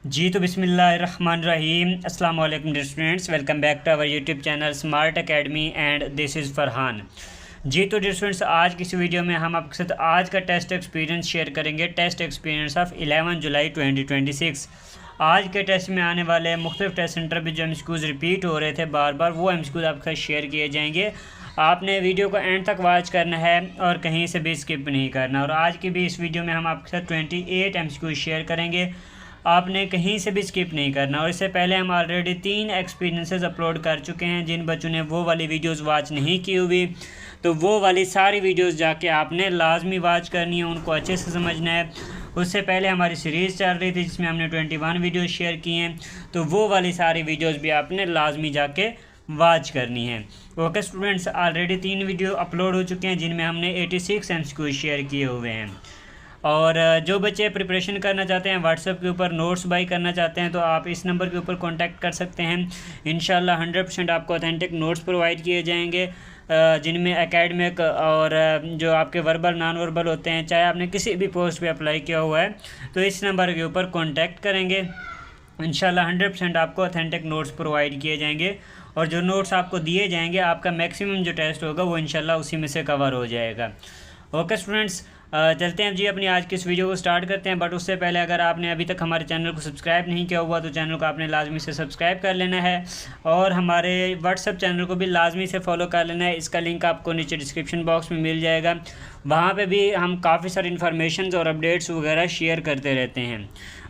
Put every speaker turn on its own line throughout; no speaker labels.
जी तो बिस्मिल्लाहिर्रहमानिर्रहीम अस्सलाम वालेकुम dear students, welcome back to our YouTube channel Smart Academy and this is Farhan. जी तो डियर स्टूडेंट्स, आज की इस वीडियो में हम आपके साथ आज का टेस्ट एक्सपीरियंस शेयर करेंगे। टेस्ट एक्सपीरियंस ऑफ 11 जुलाई 2026। आज के टेस्ट में आने वाले मुख्तलिफ टेस्ट सेंटर पर जो एमसीक्यूज़ रिपीट हो रहे थे बार बार, वो एमसीक्यूज़ आपके साथ शेयर किए जाएंगे। आपने वीडियो को एंड तक वॉच करना है और कहीं से भी स्किप नहीं करना। और आज की भी इस वीडियो में हम आपके साथ 28 एमसीक्यूज़ शेयर करेंगे, आपने कहीं से भी स्किप नहीं करना। और इससे पहले हम ऑलरेडी 3 एक्सपीरियंसेस अपलोड कर चुके हैं। जिन बच्चों ने वो वाली वीडियोस वॉच नहीं की हुई तो वो वाली सारी वीडियोस जाके आपने लाजमी वॉच करनी है, उनको अच्छे से समझना है। उससे पहले हमारी सीरीज़ चल रही थी जिसमें हमने 21 वीडियोस शेयर किए हैं, तो वो वाली सारी वीडियोस भी आपने लाजमी जाके वॉच करनी है। Okay students, already 3 video upload हो चुके हैं जिनमें हमने 86 एमसीक्यूज़ शेयर किए हुए हैं। और जो बच्चे प्रिपरेशन करना चाहते हैं, व्हाट्सएप के ऊपर नोट्स बाई करना चाहते हैं, तो आप इस नंबर के ऊपर कांटेक्ट कर सकते हैं। इंशाल्लाह 100% आपको ऑथेंटिक नोट्स प्रोवाइड किए जाएंगे, जिनमें एकेडमिक और जो आपके वर्बल नॉन वर्बल होते हैं, चाहे आपने किसी भी पोस्ट पे अप्लाई किया हुआ है तो इस नंबर के ऊपर कांटेक्ट करेंगे। इंशाल्लाह 100% आपको ऑथेंटिक नोट्स प्रोवाइड किए जाएंगे। और जो नोट्स आपको दिए जाएंगे, आपका मैक्सिमम जो टेस्ट होगा वो इंशाल्लाह उसी में से कवर हो जाएगा। ओके स्टूडेंट्स, चलते हैं जी अपनी आज की इस वीडियो को स्टार्ट करते हैं। बट उससे पहले अगर आपने अभी तक हमारे चैनल को सब्सक्राइब नहीं किया हुआ तो चैनल को आपने लाजमी से सब्सक्राइब कर लेना है और हमारे व्हाट्सएप चैनल को भी लाजमी से फॉलो कर लेना है। इसका लिंक आपको नीचे डिस्क्रिप्शन बॉक्स में मिल जाएगा। वहाँ पे भी हम काफ़ी सारी इन्फॉर्मेशन और अपडेट्स वगैरह शेयर करते रहते हैं।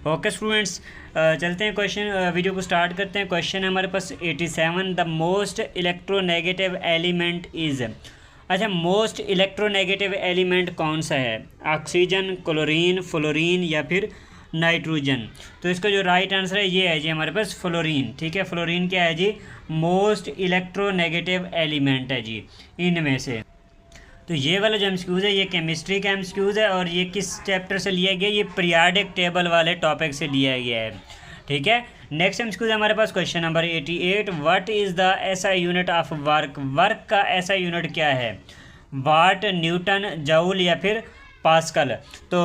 ओके स्टूडेंट्स, चलते हैं क्वेश्चन वीडियो को स्टार्ट करते हैं। क्वेश्चन है हमारे पास 87, the most electronegative element is. अच्छा, मोस्ट इलेक्ट्रोनेगेटिव एलिमेंट कौन सा है? ऑक्सीजन, क्लोरीन, फ्लोरीन या फिर नाइट्रोजन? तो इसका जो राइट आंसर है ये है जी हमारे पास फ्लोरीन। ठीक है, फ्लोरीन क्या है जी? मोस्ट इलेक्ट्रोनेगेटिव एलिमेंट है जी इनमें से। तो ये वाला जो एमसीक्यूज़ है ये केमिस्ट्री का एमसीक्यूज़ है और ये किस चैप्टर से लिया गया? ये पीरियोडिक टेबल वाले टॉपिक से लिया गया है। ठीक है, नेक्स्ट एमसीक्यूज़ हमारे पास question number 88, what is the SI unit of work? Work का एसआई यूनिट क्या है? वाट, न्यूटन, जूल या फिर पास्कल? तो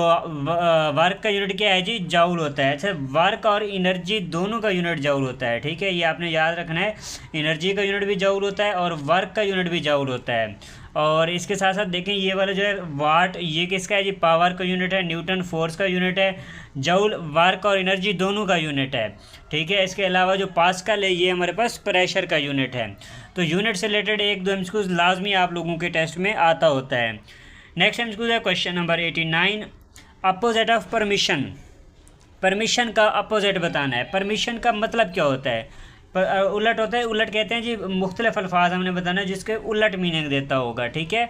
वर्क का यूनिट क्या है जी? जूल होता है। अच्छा, वर्क और एनर्जी दोनों का यूनिट जूल होता है। ठीक है, ये आपने याद रखना है। एनर्जी का यूनिट भी जूल होता है और वर्क का यूनिट भी जूल होता है। और इसके साथ साथ देखें ये वाला जो है वाट, ये किसका है जी? पावर का यूनिट है। न्यूटन फोर्स का यूनिट है। जूल वर्क और एनर्जी दोनों का यूनिट है। ठीक है, इसके अलावा जो पास्कल है ये हमारे पास प्रेशर का यूनिट है। तो यूनिट से रिलेटेड एक दो एमसीक्यूज़ लाजमी आप लोगों के टेस्ट में आता होता है। नेक्स्ट एमसीक्यू है question number 89, opposite of permission. Permission का अपोजिट बताना है। परमिशन का मतलब क्या होता है? उलट होता है। उलट कहते हैं जी मुख्तलिफ अल्फाज हमने बताना है जिसके उलट मीनिंग देता होगा। ठीक है,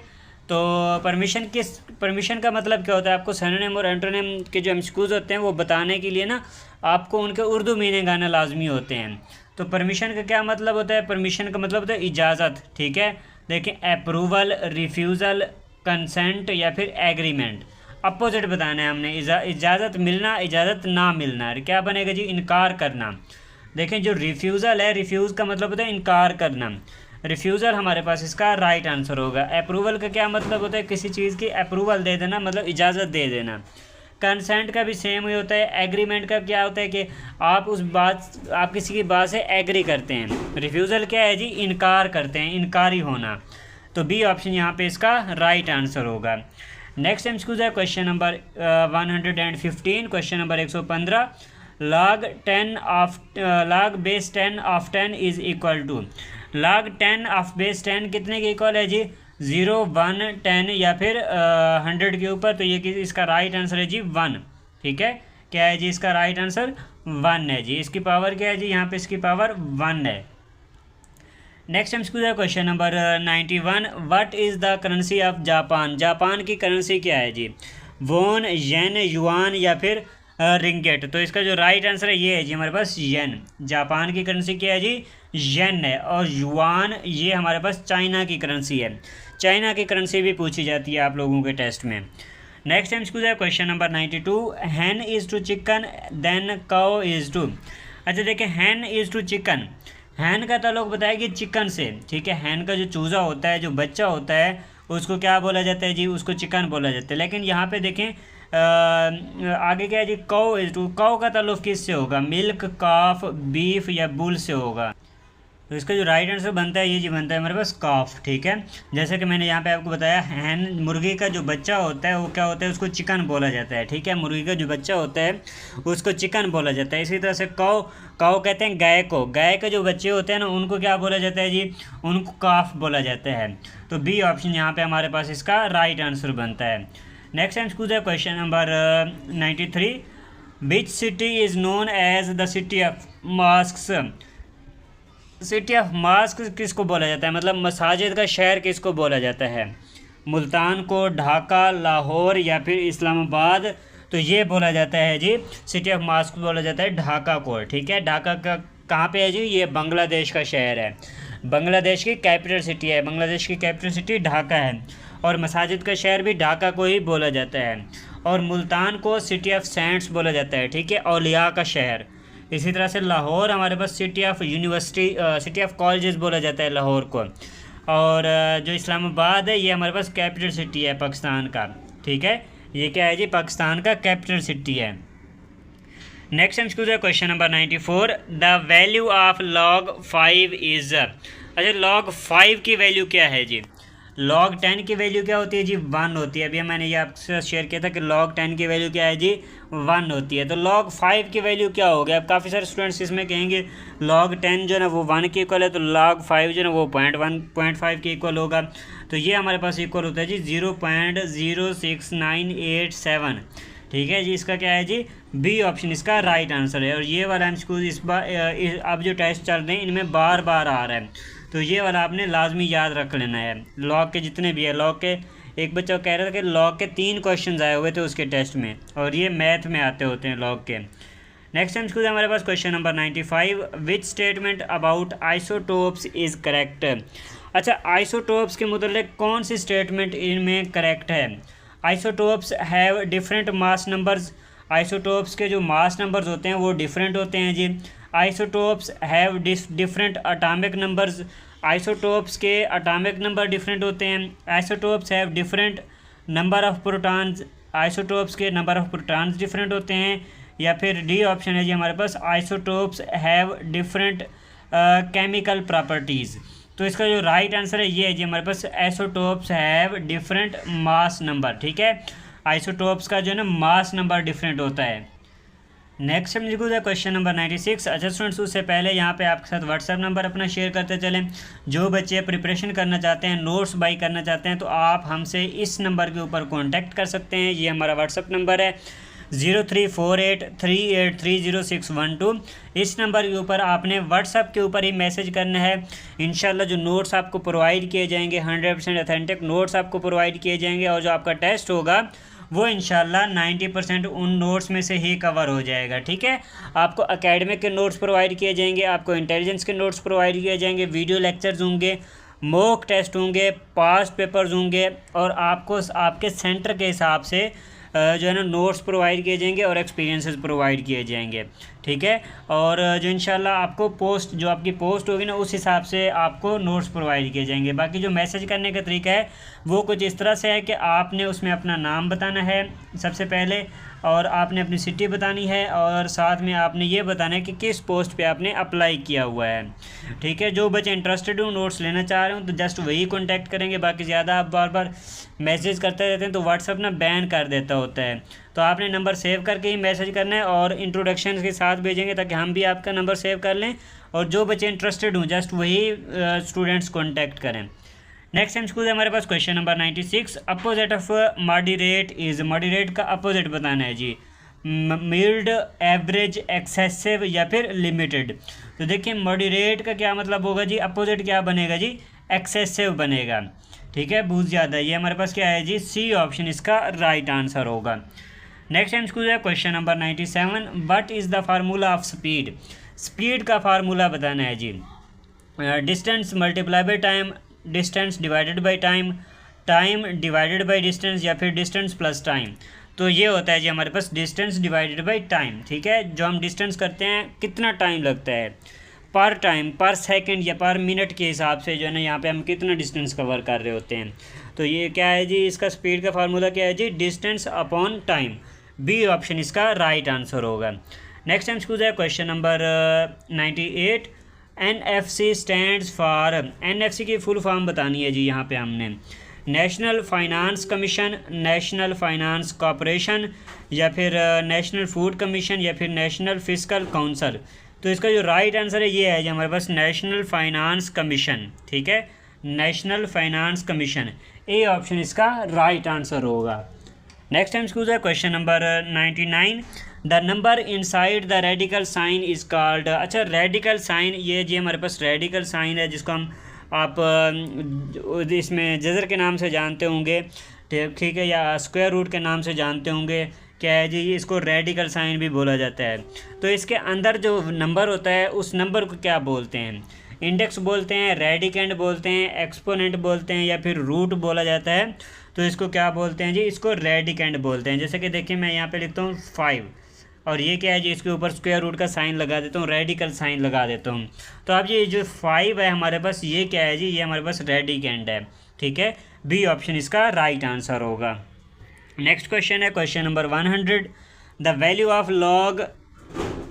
तो परमिशन का मतलब क्या होता है? आपको सिनोनिम और एंटोनिम के जो एमसीक्यूज़ होते हैं वो बताने के लिए ना आपको उनके उर्दू मीनिंग आना लाजमी होते हैं। तो परमिशन का क्या मतलब होता है? परमिशन का मतलब होता है इजाज़त। ठीक है, देखिए अप्रूवल, रिफ्यूज़ल, कंसेंट या फिर एग्रीमेंट। अपोजिट बताना है हमने। इजाज़त मिलना, इजाज़त ना मिलना। क्या बनेगा जी? इनकार करना। देखें जो रिफ्यूज़ल है, रिफ्यूज़ का मतलब होता है इनकार करना। रिफ्यूज़ल हमारे पास इसका राइट आंसर होगा। अप्रूवल का क्या मतलब होता है? किसी चीज़ की अप्रूवल दे देना, मतलब इजाज़त दे देना। कंसेंट का भी सेम ही होता है। एग्रीमेंट का क्या होता है कि आप किसी की बात से एग्री करते हैं। रिफ्यूज़ल क्या है जी? इनकार करते हैं, इनकारी होना। तो बी ऑप्शन यहाँ पे इसका राइट आंसर होगा। नेक्स्ट एमसीक्यू है question number 115, question number 115, log base 10 of 10 is equal to. log 10 of base 10 कितने के इक्वल है जी? 0, 1, 10 या फिर 100 के ऊपर। तो ये इसका राइट आंसर है जी 1। ठीक है, क्या है जी? इसका राइट आंसर 1 है जी। इसकी पावर क्या है जी? यहाँ पे इसकी पावर 1 है। नेक्स्ट एमसीक्यू है question number 91, what is the currency of Japan? Japan की करेंसी क्या है जी? वोन, येन, युआन या फिर रिंगेट? तो इसका जो राइट आंसर है ये है जी हमारे पास येन। जापान की करेंसी क्या है जी? येन है। और युआन ये हमारे पास चाइना की करेंसी है। चाइना की करेंसी भी पूछी जाती है आप लोगों के टेस्ट में। नेक्स्ट एमसीक्यू है question number 92, hen is to chicken then cow is to. अच्छा देखिए, hen is to chicken. Hen का ताल्लुक बताया कि चिकन से। ठीक है, हैन का जो चूज़ा होता है, जो बच्चा होता है, उसको क्या बोला जाता है जी? उसको चिकन बोला जाता है। लेकिन यहाँ पे देखें आगे क्या है जी, काउ इज टू, काउ का ताल्लुक किससे होगा, मिल्क, काफ, बीफ या बुल से होगा। तो इसका जो राइट आंसर बनता है ये जी बनता है हमारे पास काफ। ठीक है, जैसे कि मैंने यहाँ पे आपको बताया, हैन मुर्गी का जो बच्चा होता है वो क्या होता है, उसको चिकन बोला जाता है। ठीक है, मुर्गी का जो बच्चा होता है उसको चिकन बोला जाता है। इसी तरह से काउ, काउ कहते हैं गाय को, गाय के जो बच्चे होते हैं ना उनको क्या बोला जाता है जी, उनको काफ बोला जाता है। तो बी ऑप्शन यहाँ पे हमारे पास इसका राइट आंसर बनता है। नेक्स्ट टाइम स्कूल है question number 93, which city is known as the city of mosques. City of mosque किसको बोला जाता है, मतलब मसाजिद का शहर किसको बोला जाता है, मुल्तान को, ढाका, लाहौर या फिर इस्लामाबाद। तो ये बोला जाता है जी, सिटी ऑफ मॉस्क बोला जाता है ढाका को। ठीक है, ढाका का कहाँ पे है जी, ये बांग्लादेश का शहर है, बांग्लादेश की कैपिटल सिटी है, बांग्लादेश की कैपिटल सिटी ढाका है। और मसाजिद का शहर भी ढाका को ही बोला जाता है। और मुल्तान को सिटी ऑफ सेंट्स बोला जाता है। ठीक है, औलिया का शहर। इसी तरह से लाहौर हमारे पास city of university, city of colleges बोला जाता है लाहौर को। और जो इस्लामाबाद है ये हमारे पास कैपिटल सिटी है पाकिस्तान का। ठीक है, ये क्या है जी, पाकिस्तान का कैपिटल सिटी है। नेक्स्ट हम स्कूल है question number 94, the value of log 5 is. अच्छा, log 5 की वैल्यू क्या है जी, log 10 की वैल्यू क्या होती है जी, 1 होती है। अभी मैंने ये आपसे शेयर किया था कि log 10 की वैल्यू क्या है जी, 1 होती है। तो log 5 की वैल्यू क्या होगी, अब काफ़ी सारे स्टूडेंट्स इसमें कहेंगे log 10 जो है ना वो 1 के इक्वल है, तो log 5 जो है ना वो 0.5 के इक्वल होगा। तो ये हमारे पास इक्वल होता है जी 0.06987। ठीक है जी, इसका क्या है जी, बी ऑप्शन इसका राइट आंसर है। और ये वाला हम स्कूल इस बार अब जो टेस्ट चल रहे हैं इनमें बार बार आ रहा है, तो ये वाला आपने लाजमी याद रख लेना है। लॉग के जितने भी है, लॉग के एक बच्चा कह रहा था कि लॉग के 3 क्वेश्चन आए हुए थे उसके टेस्ट में, और ये मैथ में आते होते हैं लॉग के। नेक्स्ट टाइम स्कूल हमारे पास question number 95, which statement about isotopes is correct. अच्छा, आइसोटोप्स के मुतल्लिक कौन सी स्टेटमेंट इनमें करेक्ट है। Isotopes have different mass numbers, isotopes के जो मास नंबर्स होते हैं वो डिफरेंट होते हैं जी। Isotopes have different atomic numbers, isotopes के अटामिक नंबर डिफरेंट होते हैं। Isotopes have different number of protons, isotopes के नंबर ऑफ प्रोटॉन्स डिफरेंट होते हैं। या फिर डी ऑप्शन है जी हमारे पास, isotopes have different chemical properties. तो इसका जो राइट आंसर है ये है जी हमारे पास, isotopes have different mass number. ठीक है, आइसोटोप्स का जो है ना मास नंबर डिफरेंट होता है। नेक्स्ट हम लिखूँ क्वेश्चन नंबर 96। अच्छा स्टूडेंट्स, उससे पहले यहाँ पे आपके साथ व्हाट्सएप नंबर अपना शेयर करते चलें। जो बच्चे प्रिपरेशन करना चाहते हैं, नोट्स बाई करना चाहते हैं, तो आप हमसे इस नंबर के ऊपर कॉन्टैक्ट कर सकते हैं। ये हमारा व्हाट्सएप नंबर है 034838300612। इस नंबर के ऊपर आपने व्हाट्सएप के ऊपर ही मैसेज करना है। इंशाल्लाह जो नोट्स आपको प्रोवाइड किए जाएंगे 100% ऑथेंटिक नोट्स आपको प्रोवाइड किए जाएंगे, और जो आपका टेस्ट होगा वो इंशाल्लाह 90% उन नोट्स में से ही कवर हो जाएगा। ठीक है, आपको एकेडमिक के नोट्स प्रोवाइड किए जाएंगे, आपको इंटेलिजेंस के नोट्स प्रोवाइड किए जाएंगे, वीडियो लेक्चर्स होंगे, मॉक टेस्ट होंगे, पास्ट पेपर्स होंगे, और आपको आपके सेंटर के हिसाब से जो है ना नोट्स प्रोवाइड किए जाएंगे और एक्सपीरियंसेस प्रोवाइड किए जाएंगे। ठीक है, और जो इंशाल्लाह आपको पोस्ट, जो आपकी पोस्ट होगी ना उस हिसाब से आपको नोट्स प्रोवाइड किए जाएंगे। बाकी जो मैसेज करने का तरीका है वो कुछ इस तरह से है कि आपने उसमें अपना नाम बताना है सबसे पहले, और आपने अपनी सिटी बतानी है, और साथ में आपने ये बताना है कि किस पोस्ट पे आपने अप्लाई किया हुआ है। ठीक है, जो बच्चे इंटरेस्टेड हो, नोट्स लेना चाह रहे हो, तो जस्ट वही कॉन्टैक्ट करेंगे। बाकी ज़्यादा आप बार बार मैसेज करते रहते हैं तो व्हाट्सअप ना बैन कर देता होता है। तो आपने नंबर सेव करके ही मैसेज करना है और इंट्रोडक्शन के साथ भेजेंगे ताकि हम भी आपका नंबर सेव कर लें, और जो बच्चे इंटरेस्टेड हों जस्ट वही स्टूडेंट्स कॉन्टैक्ट करें। नेक्स्ट टाइम स्कूल है हमारे पास question number 96, opposite of moderate is. Moderate का अपोजिट बताना है जी, मिल्ड, एवरेज, एक्सेसिव या फिर लिमिटेड। तो देखिए मॉडरेट का क्या मतलब होगा जी, अपोजिट क्या बनेगा जी, एक्सेसिव बनेगा। ठीक है, बहुत ज़्यादा। ये हमारे पास क्या है जी, सी ऑप्शन इसका राइट आंसर होगा। नेक्स्ट टाइम स्कूल है question number 97, what is the formula of speed. Speed का फार्मूला बताना है जी, distance multiply by time, distance divided by time, time divided by distance, या फिर डिस्टेंस प्लस टाइम। तो ये होता है जी हमारे पास डिस्टेंस डिवाइडेड बाई टाइम। ठीक है, जो हम डिस्टेंस करते हैं कितना टाइम लगता है, पर टाइम, पर सेकंड या पर मिनट के हिसाब से जो है ना यहाँ पे हम कितना डिस्टेंस कवर कर रहे होते हैं। तो ये क्या है जी, इसका स्पीड का फार्मूला क्या है जी, distance upon time. B option इसका राइट आंसर होगा। नेक्स्ट टाइम स्कूल है question number 98। NFC stands for, NFC की फुल फॉर्म बतानी है जी यहाँ पे हमने। National finance commission, national finance corporation, या फिर नेशनल फूड कमीशन, या फिर नेशनल फिस्कल काउंसिल। तो इसका जो राइट आंसर है ये है जी हमारे पास नेशनल फाइनेंस कमीशन। ठीक है, national finance commission, A option इसका राइट आंसर होगा। नेक्स्ट टाइम स्कूल है question number 99। The number inside the radical sign is called. अच्छा, रेडिकल साइन, ये जी हमारे पास रेडिकल साइन है जिसको हम आप इसमें जज़र के नाम से जानते होंगे, ठीक है, या स्क्वायर रूट के नाम से जानते होंगे। क्या है जी, इसको रेडिकल साइन भी बोला जाता है। तो इसके अंदर जो नंबर होता है उस नंबर को क्या बोलते हैं? इंडेक्स बोलते हैं, रेडिकेंड बोलते हैं, एक्सपोनेंट बोलते हैं, या फिर रूट बोला जाता है। तो इसको क्या बोलते हैं जी? इसको रेडिकेंड बोलते हैं। जैसे कि देखिए मैं यहाँ पे लिखता हूँ 5, और ये क्या है जी, इसके ऊपर स्क्वायर रूट का साइन लगा देता हूँ, रेडिकल साइन लगा देता हूँ। तो अब ये जो 5 है हमारे पास, ये क्या है जी, ये हमारे पास रेडिकेंड है। ठीक है, बी ऑप्शन इसका राइट आंसर होगा। नेक्स्ट क्वेश्चन है question number 100। The value of log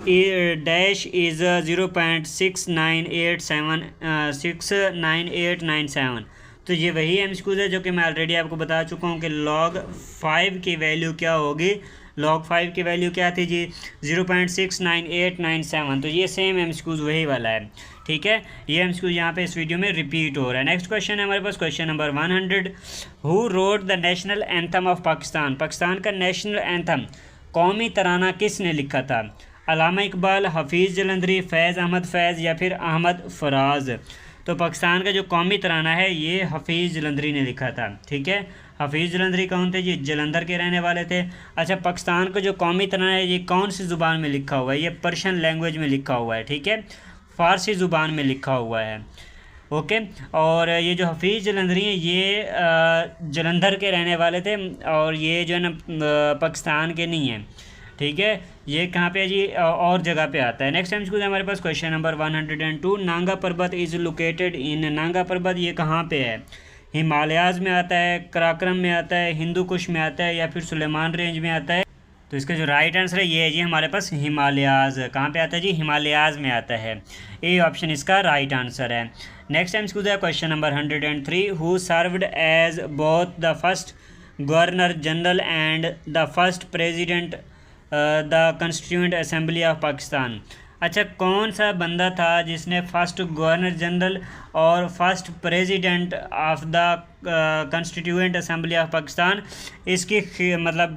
dash is 0.69897। तो ये वही MCQ है जो कि मैं ऑलरेडी आपको बता चुका हूँ कि log 5 की वैल्यू क्या होगी। log 5 की वैल्यू क्या थी जी? 0.69897। तो ये सेम MCQ वही वाला है। ठीक है, ये MCQ यहाँ पे इस वीडियो में रिपीट हो रहा है। नेक्स्ट क्वेश्चन है हमारे पास question number 100। Who wrote the national anthem of Pakistan. Pakistan का नेशनल एंथम, कौमी तराना किसने लिखा था? अल्लामा इकबाल, हफीज़ जलंधरी, फैज़ अहमद फैज़, या फिर अहमद फराज। तो पाकिस्तान का जो कौमी तराना है ये हफीज़ जलंधरी ने लिखा था। ठीक है, हफीज़ जलंधरी कौन थे जी? जलंधर के रहने वाले थे। अच्छा, पाकिस्तान का जो कौमी तराना है ये कौन सी ज़ुबान में लिखा हुआ है? ये पर्शियन लैंग्वेज में लिखा हुआ है। ठीक है, फ़ारसी ज़ुबान में लिखा हुआ है। ओके, और ये जो हफीज़ जलंधरी हैं ये जलंधर के रहने वाले थे, और ये जो है ना पाकिस्तान के नहीं हैं। ठीक है, ये कहाँ पे है जी? और जगह पे आता है। नेक्स्ट टाइम स्कूल हमारे पास क्वेश्चन नंबर 102। नांगा पर्वत इज़ लोकेटेड इन। नांगा पर्वत ये कहाँ पे है? हिमालयाज़ में आता है, कराक्रम में आता है, हिंदू कुश में आता है, या फिर सुलेमान रेंज में आता है? तो इसका जो राइट आंसर है ये है जी हमारे पास हिमालयाज़। कहाँ पे आता है जी? हिमालयाज़ में आता है। ए ऑप्शन इसका राइट आंसर है। नेक्स्ट टाइम स्कूल है question number 103। Who served as both the first governor general and the first president the constituent assembly of Pakistan. अच्छा, कौन सा बंदा था जिसने फर्स्ट गवर्नर जनरल और first president of the constituent assembly of Pakistan, इसकी मतलब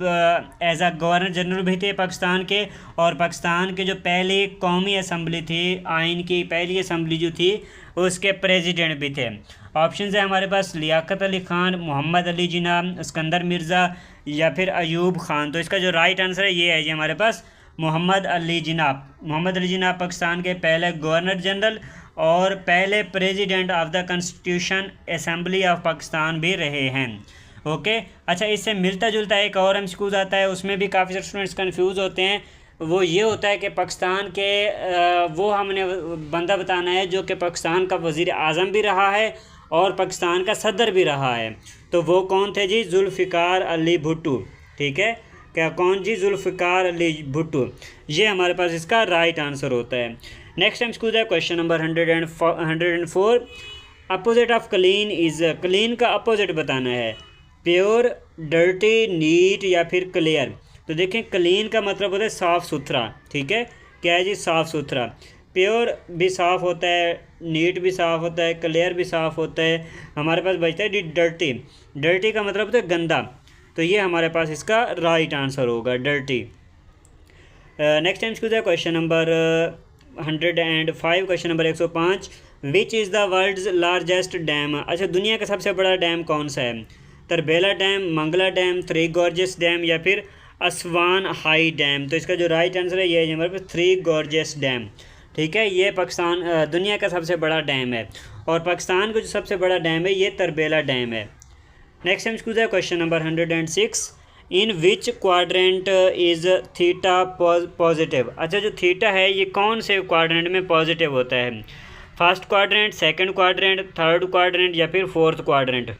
एज अ गवर्नर जनरल भी थे पाकिस्तान के, और पाकिस्तान के जो पहली कौमी असम्बली थी, आइन की पहली असम्बली जो थी, उसके प्रेसिडेंट भी थे। ऑप्शन है हमारे पास लियाकत अली ख़ान, मोहम्मद अली जिन्ना, सिकंदर मिर्ज़ा, या फिर अयूब ख़ान। तो इसका जो राइट आंसर है ये है जी हमारे पास मोहम्मद अली जिन्ना। मोहम्मद अली जिन्ना पाकिस्तान के पहले गवर्नर जनरल और पहले president of the constitution assembly of Pakistan भी रहे हैं। ओके, अच्छा, इससे मिलता जुलता एक और MCQ आता है, उसमें भी काफ़ी सारे स्टूडेंट्स कन्फ्यूज़ होते हैं। वो ये होता है कि पाकिस्तान के वो हमने बंदा बताना है जो कि पाकिस्तान का वज़ीर आज़म भी रहा है और पाकिस्तान का सदर भी रहा है। तो वो कौन थे जी? जुल्फ़िकार अली भुट्टो। ठीक है, क्या कौन जी? जुल्फ़िकार अली भुट्टो। ये हमारे पास इसका राइट आंसर होता है। नेक्स्ट टाइम स्कूल है question number 104। Opposite of clean is. Clean का अपोजिट बताना है। प्योर, डर्टी, नीट, या फिर क्लियर। तो देखें, क्लीन का मतलब होता है साफ़ सुथरा। ठीक है, क्या है जी? साफ़ सुथरा। प्योर भी साफ़ होता है, नीट भी साफ़ होता है, क्लियर भी साफ़ होता है। हमारे पास बचता है जी डर्टी। डर्टी का मतलब होता है गंदा। तो ये हमारे पास इसका राइट आंसर होगा, डर्टी। नेक्स्ट टाइम स्कूल है question number 105। Question number 105। Which is the world's largest dam. अच्छा, दुनिया का सबसे बड़ा डैम कौन सा है? Tarbela dam, Mangla dam, Three Gorges dam, या फिर असवान हाई डैम। तो इसका जो राइट आंसर है ये है हमारे पास थ्री गॉर्जेस डैम। ठीक है, ये पाकिस्तान दुनिया का सबसे बड़ा डैम है, और पाकिस्तान का जो सबसे बड़ा डैम है ये तरबेला डैम है। नेक्स्ट टाइम स्कूल है question number 106। In which quadrant is theta positive. अच्छा, जो थीटा है ये कौन से क्वाड्रेंट में पॉजिटिव होता है? First quadrant, second quadrant, third quadrant, या फिर फोर्थ क्वाड्रेंट।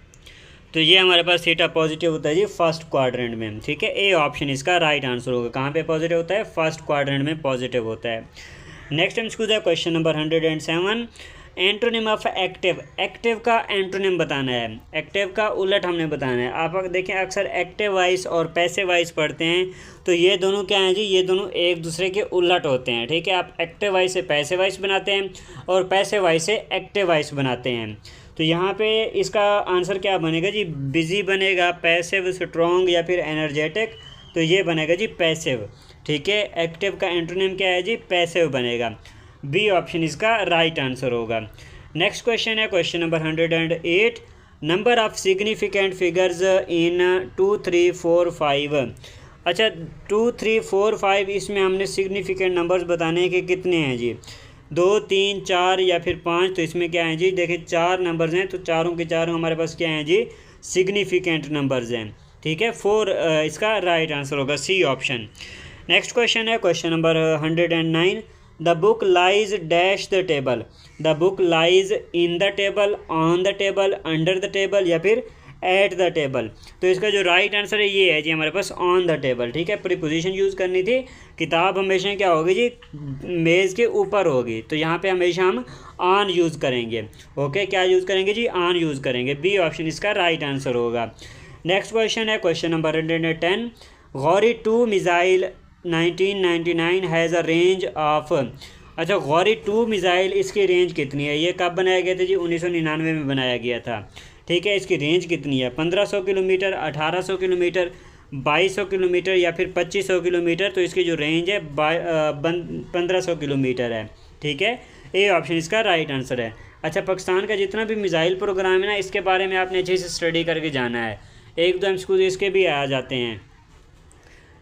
तो ये हमारे पास थीटा पॉजिटिव होता है जी फर्स्ट क्वाड्रेंट में, ठीक है। ए ऑप्शन इसका राइट आंसर होगा। कहाँ पे पॉजिटिव होता है? फर्स्ट क्वाड्रेंट में पॉजिटिव होता है। नेक्स्ट हम इसको question number 107, antonym of active. Active का एंटोनिम बताना है, एक्टिव का उलट हमने बताना है। आप अगर देखें अक्सर एक्टिव वाइज और पैसिव वाइज पढ़ते हैं, तो ये दोनों क्या हैं जी? ये दोनों एक दूसरे के उलट होते हैं, ठीक है। आप एक्टिव वाइज से पैसिव वाइज बनाते हैं और पैसिव वाइज से एक्टिव वाइज बनाते हैं। तो यहाँ पे इसका आंसर क्या बनेगा जी? बिजी बनेगा, पैसिव, स्ट्रॉन्ग या फिर एनर्जेटिक। तो ये बनेगा जी पैसिव, ठीक है। एक्टिव का एंटोनिम क्या है जी? पैसिव बनेगा। बी ऑप्शन इसका राइट आंसर होगा। नेक्स्ट क्वेश्चन है question number 108, number of significant figures in 2, 3, 4, 5। अच्छा 2, 3, 4, 5 इसमें हमने सिग्निफिकेंट नंबर्स बताने हैं कि कितने हैं जी? 2, 3, 4 या फिर 5। तो इसमें क्या है जी? देखिए 4 नंबर्स हैं, तो चारों के चारों हमारे पास क्या हैं जी? सिग्निफिकेंट नंबर्स हैं, ठीक है। 4 इसका राइट आंसर होगा, सी ऑप्शन। नेक्स्ट क्वेश्चन है question number 109, the book lies dash the table. The book lies in the table, on the table, under the table या फिर एट द टेबल। तो इसका जो राइट आंसर है ये है जी हमारे पास ऑन द टेबल, ठीक है। प्रीपोजिशन यूज़ करनी थी। किताब हमेशा क्या होगी जी? मेज़ के ऊपर होगी, तो यहाँ पे हमेशा हम ऑन यूज़ करेंगे, ओके। क्या यूज़ करेंगे जी? ऑन यूज़ करेंगे। बी ऑप्शन इसका राइट आंसर होगा। नेक्स्ट क्वेश्चन है question number 110, Gauri 2 missile 1999 has a range of. अच्छा गौरी 2 मिसाइल इसकी रेंज कितनी है? ये कब बनाया गया था जी? 1999 में बनाया गया था, ठीक है। इसकी रेंज कितनी है? 1500 किलोमीटर, 1800 किलोमीटर, 2200 किलोमीटर या फिर 2500 किलोमीटर। तो इसकी जो रेंज है 1500 किलोमीटर है, ठीक है। ए ऑप्शन इसका राइट आंसर है। अच्छा पाकिस्तान का जितना भी मिसाइल प्रोग्राम है ना, इसके बारे में आपने अच्छे से स्टडी करके जाना है। एक दो एमसीक्यूज इसके भी आ जाते हैं।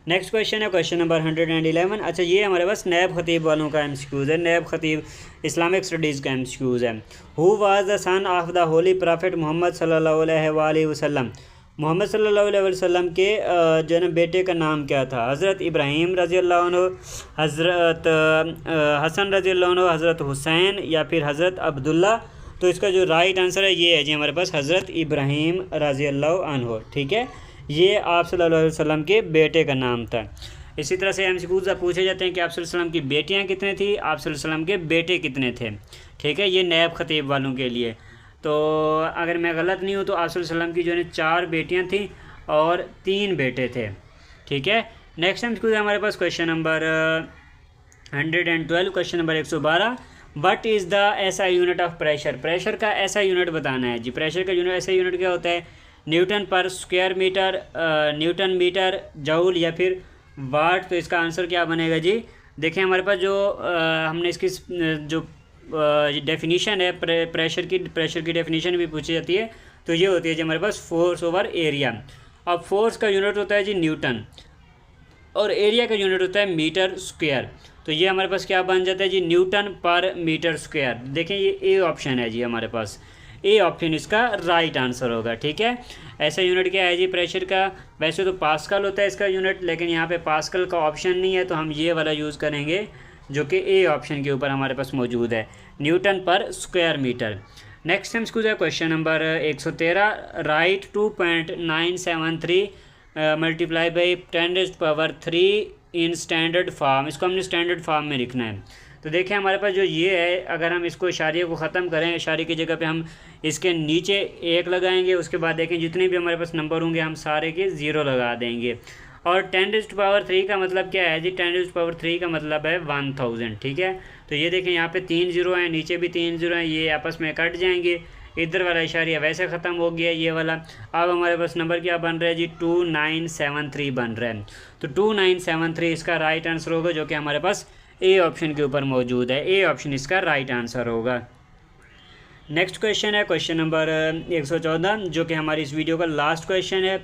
नेक्स्ट क्वेश्चन है क्वेश्चन नंबर 111। अच्छा ये हमारे पास नैब खतीब वालों का एमसीक्यूज़ है। नैब खतीब इस्लामिक स्टडीज़ का एमसीक्यूज़ है। Who was the son of the holy prophet Muhammad सल्लल्लाहु अलैहि वसल्लम। मोहम्मद सल्लल्लाहु अलैहि वसल्लम के जन्म बेटे का नाम क्या था? हज़रत इब्राहीम रज़ी अल्लाह अन्हु, हज़रत हसन रज़ी अल्लाह अन्हु, हज़रत हुसैन या फिर हज़रत अब्दुल्ला। तो इसका जो राइट आंसर है ये है जी हमारे पास हज़रत इब्राहीम रज़ी अल्लाह अन्हु, ठीक है। ये आप सल्लल्लाहु अलैहि वसल्लम के बेटे का नाम था। इसी तरह से एमसीक्यूज़ पूछे जाते हैं कि आप सल्लल्लाहु अलैहि वसल्लम की बेटियां कितने थी, आप सल्लल्लाहु अलैहि वसल्लम के बेटे कितने थे, ठीक है। ये नैब खतीब वालों के लिए। तो अगर मैं गलत नहीं हूँ तो आप सल्लल्लाहु अलैहि वसल्लम की जो है 4 बेटियाँ थीं और 3 बेटे थे, ठीक है। नेक्स्ट एमसीक्यूज़ हमारे पास question number 112, question number 112, what is the SI unit of pressure. Pressure का एसआई यूनिट बताना है जी। प्रेशर का एसआई यूनिट क्या होता है? Newton per square metre, newton metre, joule या फिर वाट। तो इसका आंसर क्या बनेगा जी? देखें हमारे पास जो हमने इसकी जो डेफिनीशन है प्रेशर की डेफिनीशन भी पूछी जाती है, तो ये होती है जी हमारे पास फोर्स ओवर एरिया। अब फोर्स का यूनिट होता है जी न्यूटन और एरिया का यूनिट होता है मीटर स्क्वायर। तो ये हमारे पास क्या बन जाता है जी? न्यूटन पर मीटर स्क्वायर। देखें ये ए ऑप्शन है जी हमारे पास। ए ऑप्शन इसका राइट आंसर होगा, ठीक है। ऐसा यूनिट क्या है जी प्रेशर का? वैसे तो पास्कल होता है इसका यूनिट, लेकिन यहाँ पे पास्कल का ऑप्शन नहीं है, तो हम ये वाला यूज़ करेंगे जो कि ए ऑप्शन के ऊपर हमारे पास मौजूद है, newton per square metre. Next हम है question number 113, right 2.973 multiply by 10⁻³ in standard form. इसको हमने स्टैंडर्ड फॉर्म में लिखना है। तो देखें हमारे पास जो ये है, अगर हम इसको इशारे को ख़त्म करें, इशारे की जगह पे हम इसके नीचे 1 लगाएंगे, उसके बाद देखें जितने भी हमारे पास नंबर होंगे हम सारे के 0 लगा देंगे। और 10⁻³ का मतलब क्या है जी? 10⁻³ का मतलब है 1000, ठीक है। तो ये देखें यहाँ पे 3 0 हैं, नीचे भी 3 0 हैं, ये आपस में कट जाएंगे। इधर वाला इशारिया वैसे ख़त्म हो गया ये वाला। अब हमारे पास नंबर क्या बन रहा है जी? 2973 बन रहा है। तो 2973 इसका राइट आंसर होगा, जो कि हमारे पास ए ऑप्शन के ऊपर मौजूद है। ए ऑप्शन इसका राइट आंसर होगा। नेक्स्ट क्वेश्चन है क्वेश्चन नंबर 114, जो कि हमारी इस वीडियो का लास्ट क्वेश्चन है।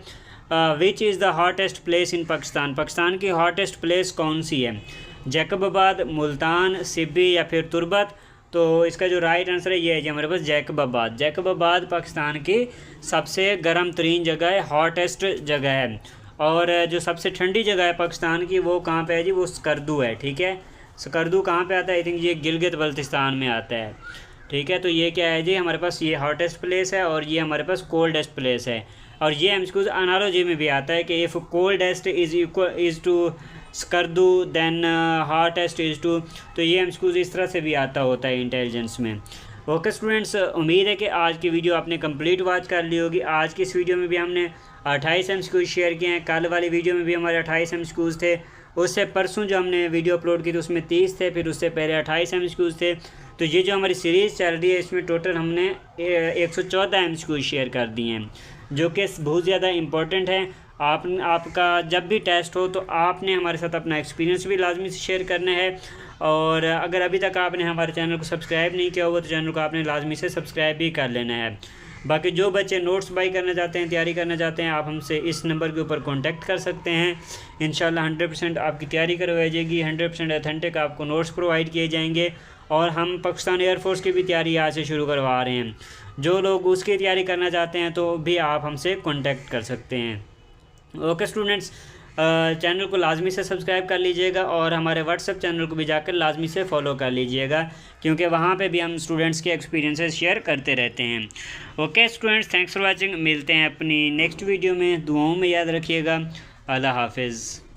विच is the hottest place in Pakistan. Pakistan की हॉटेस्ट प्लेस कौन सी है? जैकबाबाद, मुल्तान, सिब्बी या फिर तुर्बत। तो इसका जो राइट आंसर है ये है जी हमारे पास जैकबाबाद। जैकबाबाद पाकिस्तान की सबसे गर्म तरीन जगह है, हॉटेस्ट जगह है। और जो सबसे ठंडी जगह है पाकिस्तान की वो कहाँ पे है जी? वो स्कर्दू है, ठीक है। स्कर्दू कहाँ पे आता है? आई थिंक ये गिलगित बल्तिस्तान में आता है। ठीक है, तो ये क्या है जी, हमारे पास ये हॉटेस्ट प्लेस है और ये हमारे पास कोल्डेस्ट प्लेस है। और ये एमसीक्यूज अनालॉजी में भी आता है कि if coldest is to Skardu then hottest is to, तो ये एमसीक्यूज इस तरह से भी आता होता है इंटेलिजेंस में। ओके स्टूडेंट्स, उम्मीद है कि आज की वीडियो आपने कंप्लीट वॉच कर ली होगी। आज की इस वीडियो में भी हमने 28 एमसीक्यूज शेयर किए हैं। कल वाली वीडियो में भी हमारे 28 एमसीक्यूज थे। उससे परसों जो हमने वीडियो अपलोड की थी उसमें 30 थे, फिर उससे पहले 28 एमसीक्यूज थे। तो ये जो हमारी सीरीज़ चल रही है इसमें टोटल हमने 114 एमसीक्यूज शेयर कर दिए हैं, जो कि बहुत ज़्यादा इम्पोर्टेंट है। आपका जब भी टेस्ट हो तो आपने हमारे साथ अपना एक्सपीरियंस भी लाजमी से शेयर करना है। और अगर अभी तक आपने हमारे चैनल को सब्सक्राइब नहीं किया हुआ तो चैनल को आपने लाजमी से सब्सक्राइब भी कर लेना है। बाकी जो बच्चे नोट्स बाई करना चाहते हैं, तैयारी करना चाहते हैं, आप हमसे इस नंबर के ऊपर कांटेक्ट कर सकते हैं। इंशाल्लाह 100% आपकी तैयारी करवाई जाएगी, 100% ऑथेंटिक आपको नोट्स प्रोवाइड किए जाएंगे। और हम पाकिस्तान एयरफोर्स की भी तैयारी आज से शुरू करवा रहे हैं। जो लोग उसकी तैयारी करना चाहते हैं तो भी आप हमसे कॉन्टेक्ट कर सकते हैं। ओके स्टूडेंट्स, चैनल को लाजमी से सब्सक्राइब कर लीजिएगा और हमारे व्हाट्सएप चैनल को भी जाकर लाजमी से फॉलो कर लीजिएगा, क्योंकि वहाँ पे भी हम स्टूडेंट्स के एक्सपीरियंसेस शेयर करते रहते हैं। Okay students, thanks for watching. मिलते हैं अपनी नेक्स्ट वीडियो में। दुआओं में याद रखिएगा। अल्लाह हाफिज़।